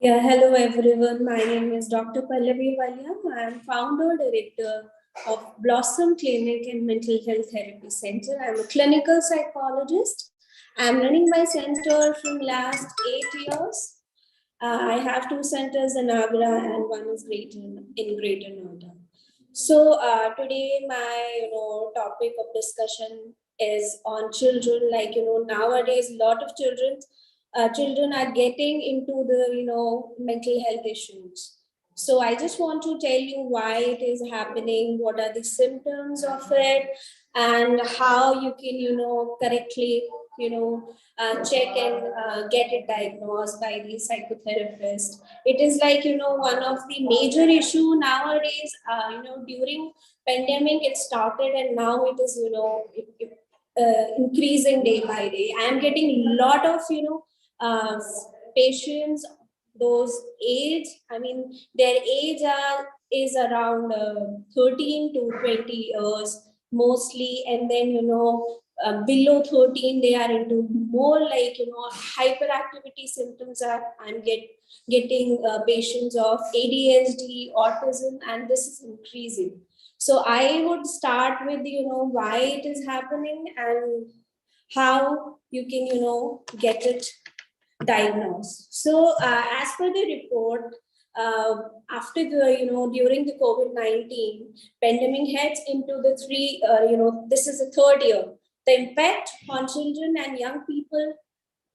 Yeah, hello everyone. My name is Dr. Pallavee Walia. I am founder director of Blossom Clinic and Mental Health Therapy Center. I'm a clinical psychologist. I'm running my center from last 8 years. I have two centers in Agra and one is in Greater Noida. So today my topic of discussion is on children. Like nowadays, a lot of children are getting into the mental health issues. So I just want to tell you why it is happening, what are the symptoms of it, and how you can correctly check and get it diagnosed by the psychotherapist. It is like one of the major issue nowadays. During pandemic it started, and now it is increasing day by day. I am getting a lot of uh, patients, those age, I mean their age is around 13 to 20 years mostly, and then below 13 they are into more like hyperactivity symptoms. Getting patients of ADHD, autism, and this is increasing. So I would start with why it is happening and how you can get it diagnosed. So as per the report, uh, after the during the COVID-19 pandemic heads into the this is the third year. The impact on children and young people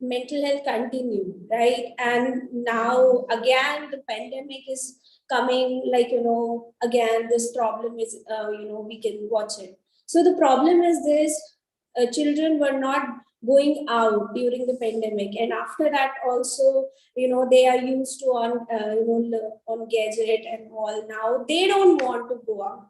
mental health continue, right? And now again the pandemic is coming, like again this problem is we can watch it. So the problem is this: children were not going out during the pandemic, and after that also they are used to on on gadget and all. Now they don't want to go out,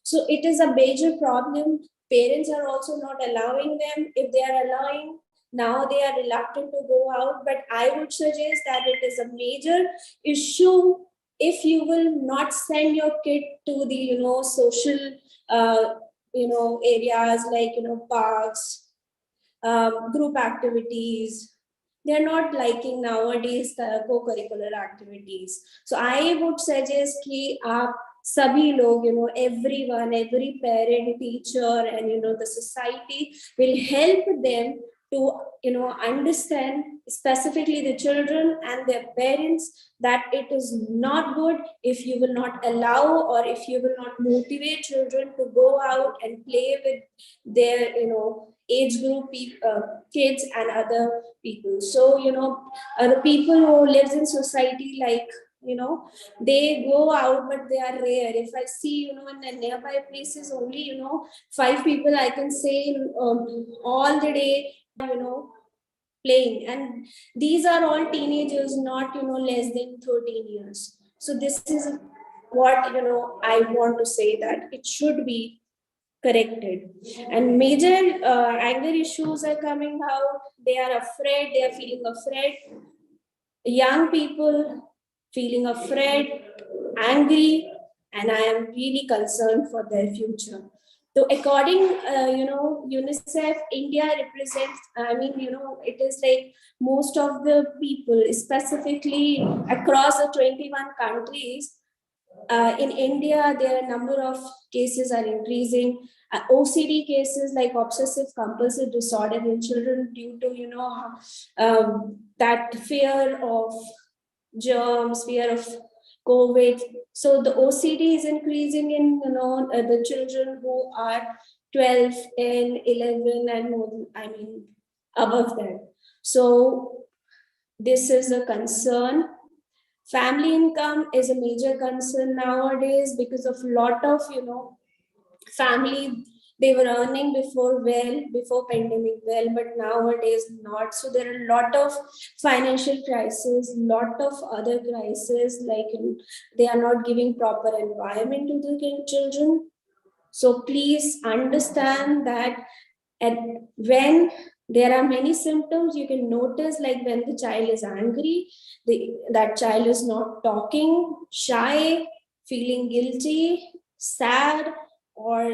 so it is a major problem. Parents are also not allowing them. If they are allowing, now they are reluctant to go out. But I would suggest that it is a major issue if you will not send your kid to the social uh, areas like parks, group activities. They're not liking nowadays the co-curricular activities. So I would suggest कि आप सभी लोग everyone, every parent, teacher, and the society will help them to understand, specifically the children and their parents, that it is not good if you will not allow or if you will not motivate children to go out and play with their age group kids and other people. So the people who lives in society, like they go out but they are rare. If I see in the nearby places only five people I can say all the day playing, and these are all teenagers, not less than 13 years. So this is what I want to say, that it should be corrected. And major anger issues are coming out. They are afraid, they are feeling afraid. Young people feeling afraid, angry, and I am really concerned for their future. So according UNICEF, India represents, I mean it is like most of the people, specifically across the 21 countries. In India, there are a number of cases are increasing. OCD cases, like obsessive compulsive disorder in children, due to that fear of germs, fear of COVID. So the OCD is increasing in the children who are 12 and 11 and more, I mean above that. So this is a concern. Family income is a major concern nowadays, because of lot of family, they were earning before well, before pandemic well, but nowadays not. So there are a lot of financial crisis, lot of other crises, like they are not giving proper environment to the children. So please understand that. And when there are many symptoms, you can notice, like when the child is angry, that child is not talking, shy, feeling guilty, sad, or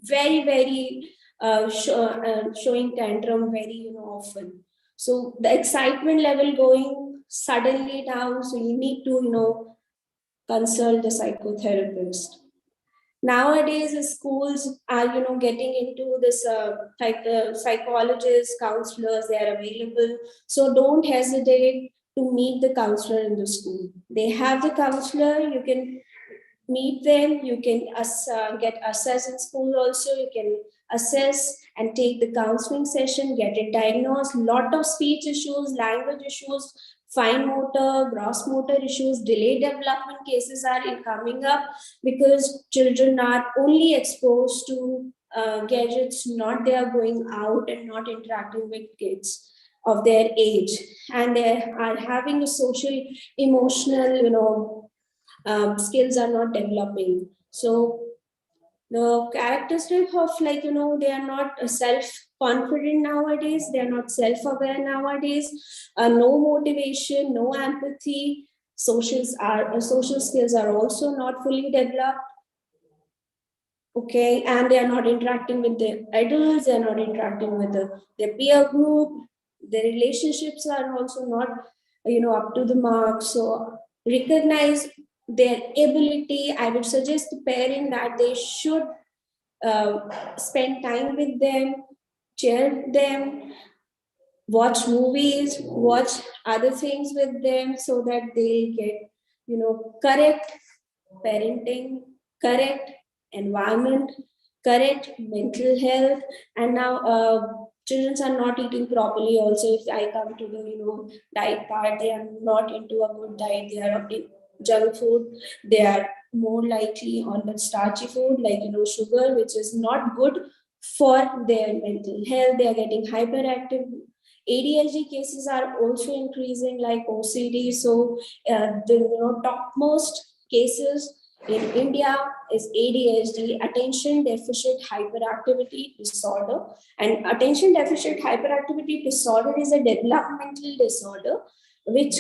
very very showing tantrum very often. So the excitement level going suddenly down, so you need to, consult the psychotherapist. Nowadays, the schools are, getting into this type of psychologists, counselors, they are available. So don't hesitate to meet the counselor in the school. They have the counselor, you can meet them, you can get assessed in school also, you can assess and take the counseling session, get it diagnosed. Lot of speech issues, language issues, fine motor, gross motor issues, delayed development cases are coming up because children are only exposed to gadgets, not they are going out and not interacting with kids of their age, and they are having a social emotional, skills are not developing. So the characteristic of, like, they are not self confident nowadays, they are not self aware nowadays, no motivation, no empathy, social skills are also not fully developed. Okay, and they are not interacting with the adults, they are not interacting with their peer group, their relationships are also not, up to the mark. So recognize their ability. I would suggest the parent that they should spend time with them, cheer them, watch movies, watch other things with them, so that they get, correct parenting, correct environment, correct mental health. And now children are not eating properly also. If I come to the, diet part, they are not into a good diet, they are in junk food, they are more likely on the starchy food, like, sugar, which is not good for their mental health. They are getting hyperactive. ADHD cases are also increasing, like OCD. So the, topmost cases in India is ADHD, attention deficit hyperactivity disorder. And attention deficit hyperactivity disorder is a developmental disorder which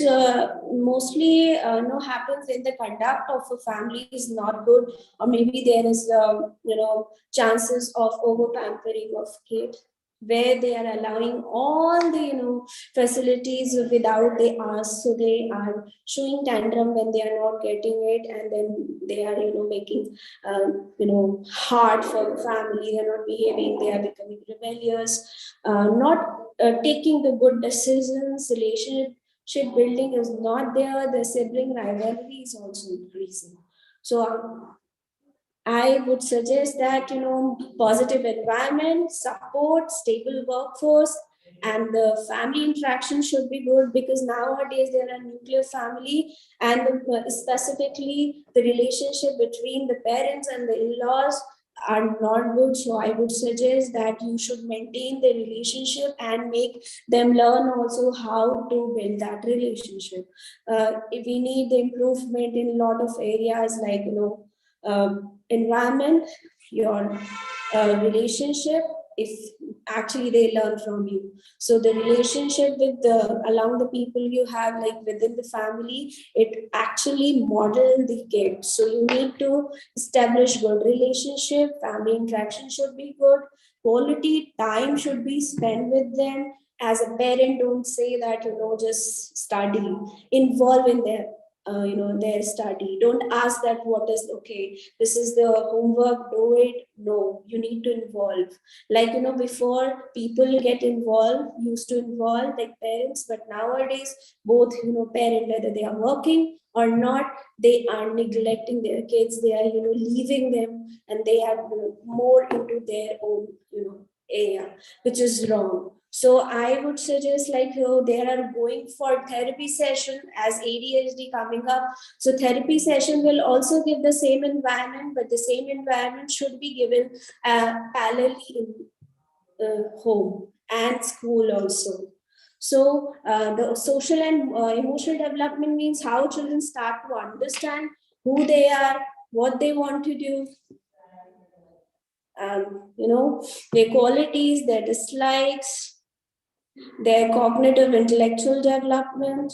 mostly happens when the conduct of a family is not good, or maybe there is chances of over pampering of kid, where they are allowing all the, facilities without they ask. So they are showing tantrum when they are not getting it, and then they are, making hard for the family. They are not behaving, they are becoming rebellious, not taking the good decisions. Relationship building is not there, the sibling rivalry is also increasing. So I would suggest that, positive environment, support, stable workforce, and the family interaction should be good, because nowadays there are nuclear family, and specifically the relationship between the parents and the in-laws are not good. So I would suggest that you should maintain the relationship and make them learn also how to build that relationship. If we need the improvement in a lot of areas, like, environment, your relationship, if actually they learn from you. So the relationship with the along the people you have, like within the family, it actually model the kids. So you need to establish good relationship, family interaction should be good, quality time should be spent with them. As a parent, don't say that, just study, involve in their their study. Don't ask that what is okay, this is the homework, do it. No, you need to involve. Like, before people get involved, used to involve like parents, but nowadays both, parent, whether they are working or not, they are neglecting their kids, they are, leaving them, and they are, more into their own, area, which is wrong. So I would suggest, like, they are going for therapy session as ADHD coming up. So therapy session will also give the same environment, but the same environment should be given parallelly in home and school also. So the social and emotional development means how children start to understand who they are, what they want to do, their qualities, their dislikes, their cognitive intellectual development.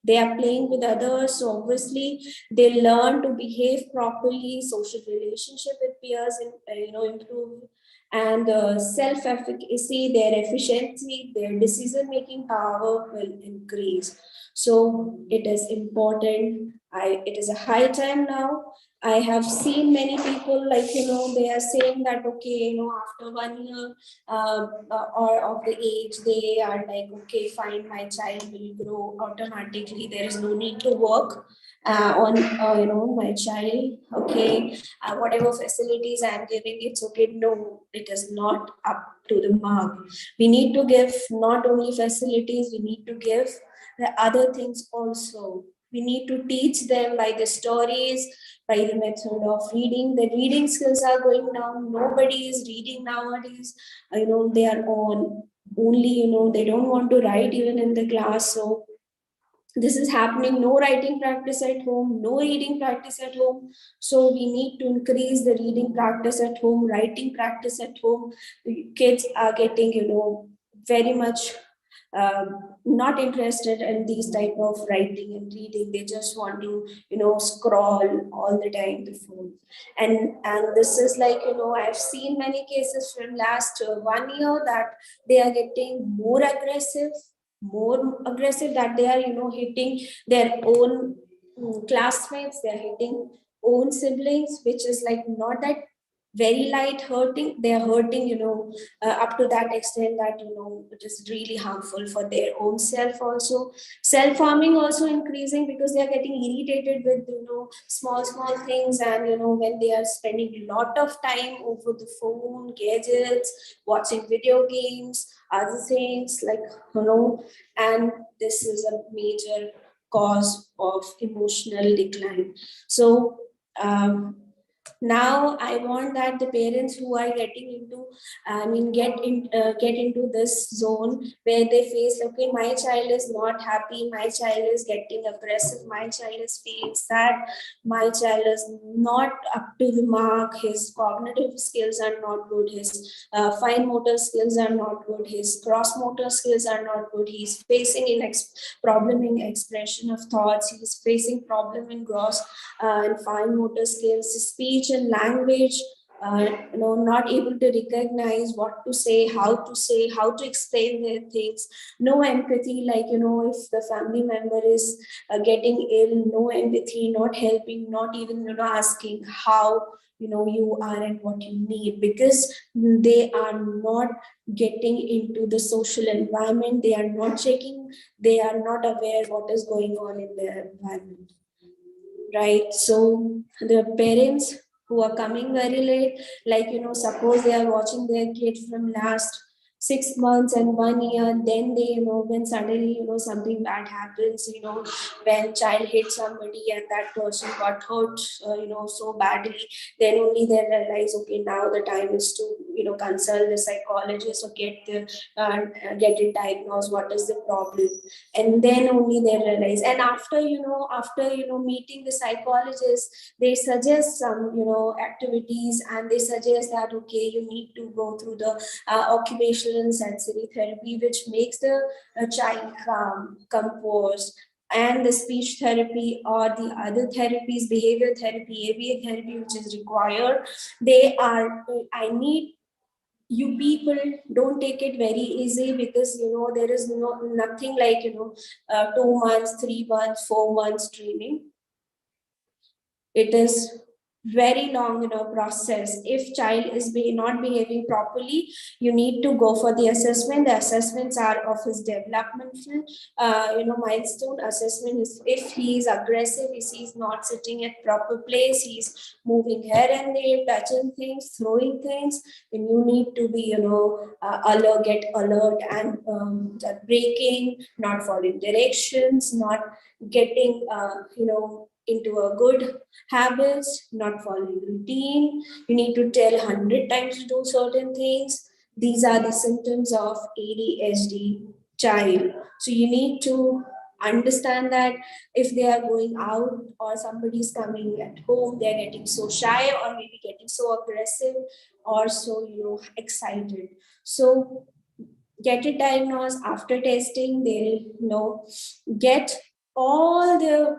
They are playing with others, so obviously they learn to behave properly, social relationship with peers, and improve, and self-efficacy, their efficiency, their decision-making power will increase. So it is important. It is a high time now. I have seen many people, like, they are saying that, okay, after 1 year or of the age, they are like, okay, fine, my child will grow automatically. There is no need to work on, my child. Okay, whatever facilities I'm giving, it's okay. No, it is not up to the mark. We need to give not only facilities, we need to give the other things also. We need to teach them by the stories, by the method of reading. The reading skills are going down. Nobody is reading nowadays. They are on only, they don't want to write even in the class. So this is happening. No writing practice at home, no reading practice at home. So we need to increase the reading practice at home, writing practice at home. The kids are getting, very much not interested in these type of writing and reading. They just want to, scroll all the time the phone. And this is like, I've seen many cases from last 1 year that they are getting more aggressive, that they are, hitting their own classmates, they're hitting own siblings, which is like not that very light hurting. They are hurting, up to that extent that, it is really harmful for their own self also. Self-harming also increasing because they are getting irritated with, small things. And, when they are spending a lot of time over the phone, gadgets, watching video games, other things like, and this is a major cause of emotional decline. So, now I want that the parents who are getting into, get into this zone where they face, okay, my child is not happy, my child is getting aggressive, my child is feeling sad, my child is not up to the mark, his cognitive skills are not good, his fine motor skills are not good, his cross motor skills are not good, he's facing problem in expression of thoughts, he's facing problem in gross and fine motor skills, speech and language, not able to recognize what to say, how to explain their things, no empathy, like, if the family member is getting ill, no empathy, not helping, not even, asking how, you are and what you need, because they are not getting into the social environment, they are not checking, they are not aware what is going on in their environment, right? So the parents who are coming very late, like, suppose they are watching their kid from last 6 months and 1 year, then they, when suddenly, something bad happens, when child hits somebody and that person got hurt, so badly, then only they realize, okay, now the time is to, consult the psychologist or get it diagnosed, what is the problem, and then only they realize. And after meeting the psychologist, they suggest some, activities, and they suggest that, okay, you need to go through the occupational and sensory therapy, which makes the child calm, composed, and the speech therapy or the other therapies, behavior therapy, ABA therapy, which is required. They are, I need you people don't take it very easy, because there is nothing like 2 months, 3 months, 4 months training. It is very long process. If child is not behaving properly, you need to go for the assessment. The assessments are of his developmental milestone. Assessment is if he is aggressive, if he is not sitting at proper place, he is moving here and there, touching things, throwing things, then you need to be alert, get alert, and breaking, not following directions, not getting into a good habits, not following routine. You need to tell 100 times to do certain things. These are the symptoms of ADHD child. So you need to understand that if they are going out or somebody is coming at home, they are getting so shy or maybe getting so aggressive or so excited. So get it diagnosed. After testing, they'll get all the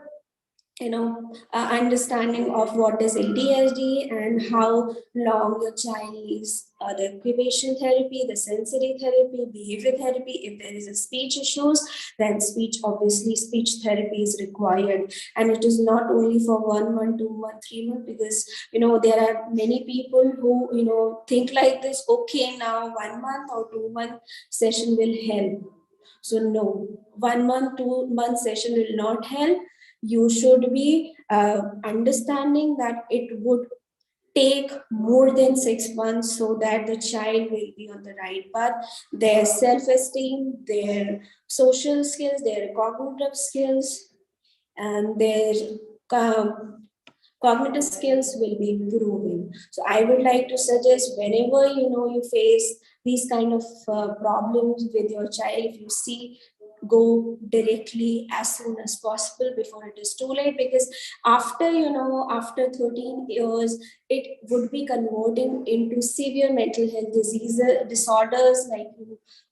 understanding of what is ADHD and how long your child needs the occupational therapy, the sensory therapy, behavior therapy. If there is a speech issues, then obviously speech therapy is required. And it is not only for 1 month, 2 month, 3 month, because there are many people who think like this. Okay, now 1 month or 2 month session will help. So no, 1 month, 2 month session will not help. You should be understanding that it would take more than 6 months so that the child will be on the right path. Their self-esteem, their social skills, their cognitive skills, and their um, cognitive skills will be improving. So I would like to suggest, whenever you face these kind of problems with your child, if you see, go directly as soon as possible before it is too late, because after 13 years it would be converting into severe mental health diseases disorders like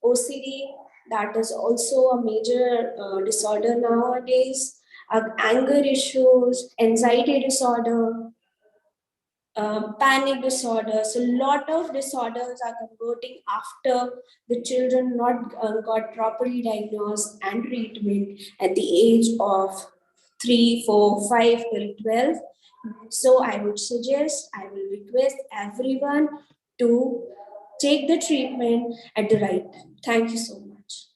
OCD. That is also a major disorder nowadays. Anger issues, anxiety disorder, panic disorder. So, lot of disorders are converting after the children not got properly diagnosed and treatment at the age of 3, 4, 5 till 12. So, I would suggest, I will request everyone to take the treatment at the right time. Thank you so much.